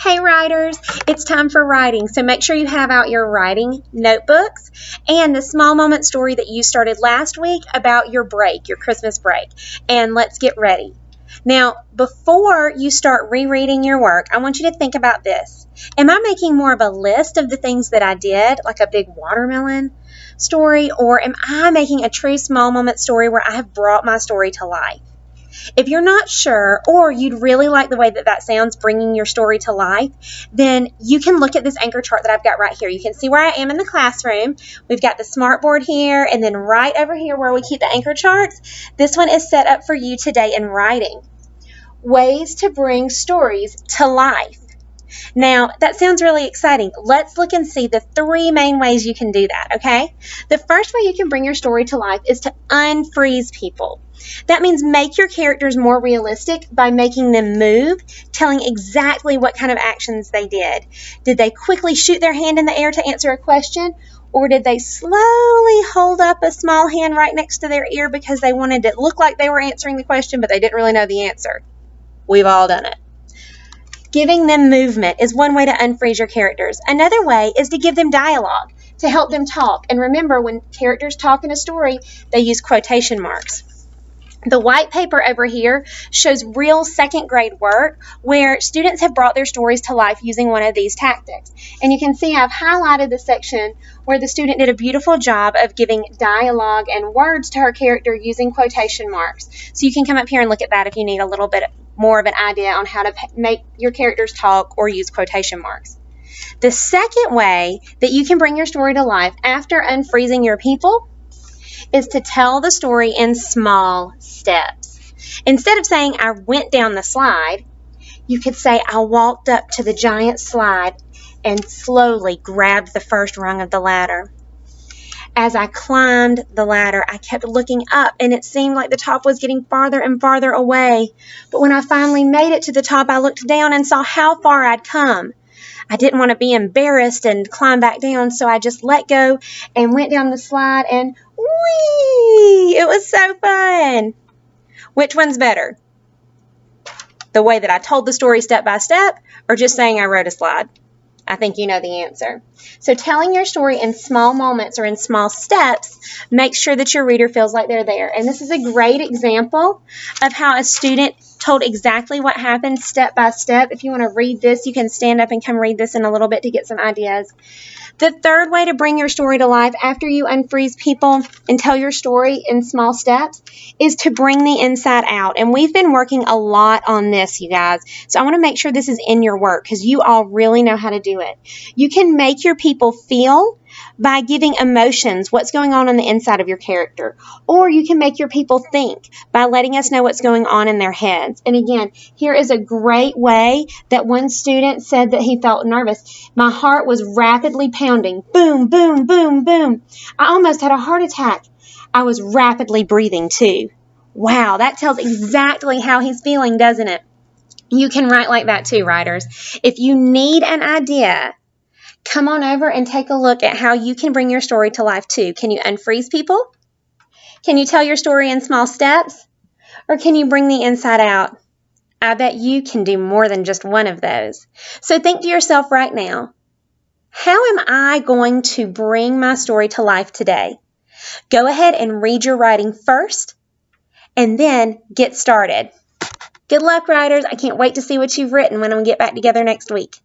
Hey writers, it's time for writing, so make sure you have out your writing notebooks and the small moment story that you started last week about your break, your Christmas break, and let's get ready. Now, before you start rereading your work, I want you to think about this. Am I making more of a list of the things that I did, like a big watermelon story, or am I making a true small moment story where I have brought my story to life? If you're not sure, or you'd really like the way that sounds, bringing your story to life, then you can look at this anchor chart that I've got right here. You can see where I am in the classroom. We've got the smartboard here, and then right over here where we keep the anchor charts, this one is set up for you today in writing. Ways to bring stories to life. Now, that sounds really exciting. Let's look and see the 3 main ways you can do that, okay? The first way you can bring your story to life is to unfreeze people. That means make your characters more realistic by making them move, telling exactly what kind of actions they did. Did they quickly shoot their hand in the air to answer a question? Or did they slowly hold up a small hand right next to their ear because they wanted it to look like they were answering the question, but they didn't really know the answer? We've all done it. Giving them movement is one way to unfreeze your characters. Another way is to give them dialogue to help them talk. And remember, when characters talk in a story, they use quotation marks. The white paper over here shows real second grade work where students have brought their stories to life using one of these tactics. And you can see I've highlighted the section where the student did a beautiful job of giving dialogue and words to her character using quotation marks. So you can come up here and look at that if you need a little bit more of an idea on how to make your characters talk or use quotation marks. The second way that you can bring your story to life after unfreezing your people is to tell the story in small steps. Instead of saying, I went down the slide, you could say, I walked up to the giant slide and slowly grabbed the first rung of the ladder. As I climbed the ladder, I kept looking up, and it seemed like the top was getting farther and farther away. But when I finally made it to the top, I looked down and saw how far I'd come. I didn't want to be embarrassed and climb back down, so I just let go and went down the slide, and whee! It was so fun. Which one's better? The way that I told the story step by step, or just saying I rode a slide? I think you know the answer. So telling your story in small moments or in small steps makes sure that your reader feels like they're there. And this is a great example of how a student told exactly what happened step by step. If you want to read this, you can stand up and come read this in a little bit to get some ideas. The third way to bring your story to life after you unfreeze people and tell your story in small steps is to bring the inside out. And we've been working a lot on this, you guys. So I want to make sure this is in your work because you all really know how to do it. You can make your people feel by giving emotions, what's going on the inside of your character. Or you can make your people think by letting us know what's going on in their heads. And again, here is a great way that one student said that he felt nervous. My heart was rapidly pounding. Boom, boom, boom, boom. I almost had a heart attack. I was rapidly breathing too. Wow, that tells exactly how he's feeling, doesn't it? You can write like that too, writers. If you need an idea, come on over and take a look at how you can bring your story to life too. Can you unfreeze people? Can you tell your story in small steps? Or can you bring the inside out? I bet you can do more than just one of those. So think to yourself right now, how am I going to bring my story to life today? Go ahead and read your writing first and then get started. Good luck, writers. I can't wait to see what you've written when we get back together next week.